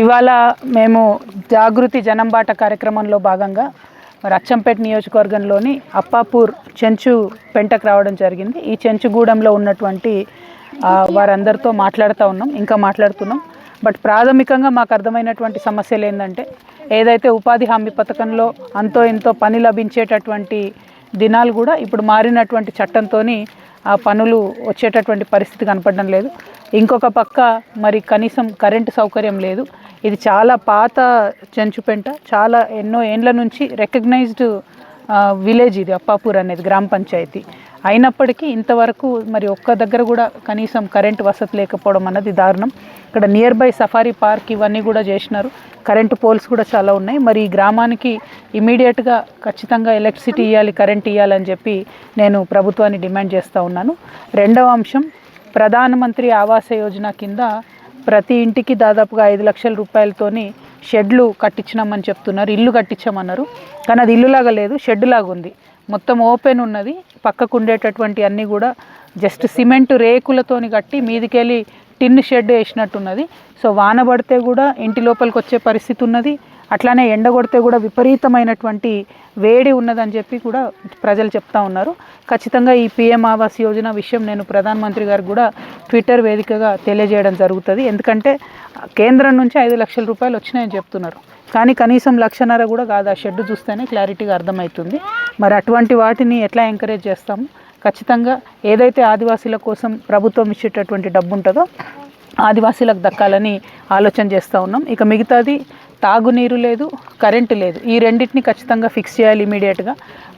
ఇవాళ మేము జాగృతి జనంబాట కార్యక్రమంలో భాగంగా అచ్చంపేట నియోజకవర్గంలోని అప్పాపూర్ చెంచు పెంటకు రావడం జరిగింది. ఈ చెంచుగూడెంలో ఉన్నటువంటి వారందరితో ఇంకా మాట్లాడుతున్నాం. బట్ ప్రాథమికంగా మాకు అర్థమైనటువంటి సమస్యలు ఏంటంటే, ఏదైతే ఉపాధి హామీ పథకంలో అంతో ఎంతో పని లభించేటటువంటి దినాలు కూడా ఇప్పుడు మారినటువంటి చట్టంతో ఆ పనులు వచ్చేటటువంటి పరిస్థితి కనపడడం లేదు. ఇంకొక పక్క మరి కనీసం కరెంటు సౌకర్యం లేదు. ఇది చాలా పాత చెంచుపెంట, చాలా ఎన్నో ఏండ్ల నుంచి రికగ్నైజ్డ్ విలేజ్ ఇది అప్పాపూర్ అనేది గ్రామ పంచాయతీ. అయినప్పటికీ ఇంతవరకు మరి ఒక్క దగ్గర కూడా కనీసం కరెంటు వసతి లేకపోవడం అన్నది దారుణం. ఇక్కడ నియర్ బై సఫారీ పార్క్ ఇవన్నీ కూడా చేసినారు, కరెంటు పోల్స్ కూడా చాలా ఉన్నాయి. మరి ఈ గ్రామానికి ఇమీడియట్గా ఖచ్చితంగా ఎలక్ట్రిసిటీ ఇవ్వాలి, కరెంట్ ఇవ్వాలని చెప్పి నేను ప్రభుత్వాన్ని డిమాండ్ చేస్తూ ఉన్నాను. రెండవ అంశం, ప్రధానమంత్రి ఆవాస యోజన కింద ప్రతి ఇంటికి దాదాపుగా 5 లక్షల రూపాయలతోని షెడ్లు కట్టించినామని చెప్తున్నారు, ఇల్లు కట్టించామన్నారు. కానీ అది ఇల్లులాగా లేదు, షెడ్ లాగా ఉంది. మొత్తం ఓపెన్ ఉన్నది. పక్కకు ఉండేటటువంటి అన్నీ కూడా జస్ట్ సిమెంట్ రేకులతోని కట్టి మీదికెళ్ళి టిన్ షెడ్ వేసినట్టున్నది. సో వాన పడితే కూడా ఇంటి లోపలికి వచ్చే పరిస్థితి ఉన్నది. అట్లానే ఎండ కొడితే కూడా విపరీతమైనటువంటి వేడి ఉన్నదని చెప్పి కూడా ప్రజలు చెప్తా ఉన్నారు. ఖచ్చితంగా ఈ పిఎం ఆవాస్ యోజన విషయం నేను ప్రధానమంత్రి గారికి కూడా ట్విట్టర్ వేదికగా తెలియజేయడం జరుగుతుంది. ఎందుకంటే కేంద్రం నుంచి 5 లక్షల రూపాయలు వచ్చినాయని చెప్తున్నారు, కానీ కనీసం 1.5 లక్ష కూడా కాదు. ఆ షెడ్ చూస్తేనే క్లారిటీగా అర్థమవుతుంది. మరి అటువంటి వాటిని ఎట్లా ఎంకరేజ్ చేస్తాము? ఖచ్చితంగా ఏదైతే ఆదివాసీల కోసం ప్రభుత్వం ఇచ్చేటటువంటి డబ్బు ఉంటుందో ఆదివాసీలకు దక్కాలని ఆలోచన చేస్తూ ఉన్నాం. ఇక మిగతాది తాగునీరు లేదు, కరెంటు లేదు, ఈ రెండింటిని ఖచ్చితంగా ఫిక్స్ చేయాలి ఇమీడియట్గా.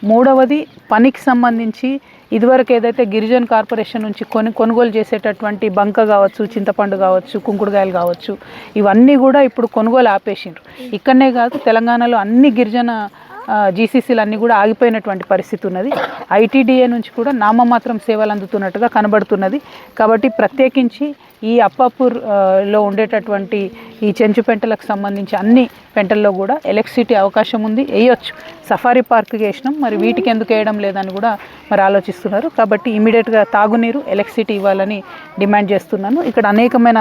మూడవది, పనికి సంబంధించి ఇదివరకు ఏదైతే గిరిజన కార్పొరేషన్ నుంచి కొనుగోలు చేసేటటువంటి బంక కావచ్చు, చింతపండు కావచ్చు, కుంకుడుకాయలు కావచ్చు, ఇవన్నీ కూడా ఇప్పుడు కొనుగోలు ఆపేసిండ్రు. ఇక్కడనే కాదు, తెలంగాణలో అన్ని గిరిజన జీసీసీలు అన్నీ కూడా ఆగిపోయినటువంటి పరిస్థితి ఉన్నది. ఐటీడీఏ నుంచి కూడా నామమాత్రం సేవలు అందుతున్నట్టుగా కనబడుతున్నది. కాబట్టి ప్రత్యేకించి ఈ అప్పాపూర్లో ఉండేటటువంటి ఈ చెంచు పెంటలకు సంబంధించి అన్ని పెంటల్లో కూడా ఎలక్ట్రిసిటీ అవకాశం ఉంది, వేయొచ్చు. సఫారీ పార్క్కి వేసినాం, మరి వీటికి ఎందుకు వేయడం లేదని కూడా మరి ఆలోచిస్తున్నారు. కాబట్టి ఇమీడియట్గా తాగునీరు, ఎలక్ట్రిసిటీ ఇవ్వాలని డిమాండ్ చేస్తున్నాను. ఇక్కడ అనేకమైన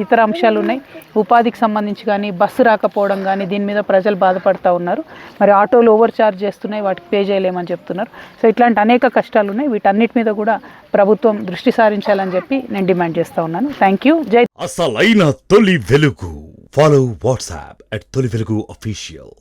ఇతర అంశాలు ఉన్నాయి. ఉపాధికి సంబంధించి కానీ, బస్సు రాకపోవడం కానీ, దీని మీద ప్రజలు బాధపడుతూ ఉన్నారు. మరి ఆటోలు ఓవర్ ఛార్జ్ చేస్తున్నాయి, వాటికి పే చేయలేమని చెప్తున్నారు. సో ఇట్లాంటి అనేక కష్టాలు ఉన్నాయి. వీటన్నిటి మీద కూడా ప్రభుత్వం దృష్టి సారించాలని చెప్పి నేను డిమాండ్ చేస్తూ ఉన్నాను. Thank you. జై. అసలైన తొలి వెలుగు. ఫాలో వాట్సాప్ @తొలి వెలుగు official.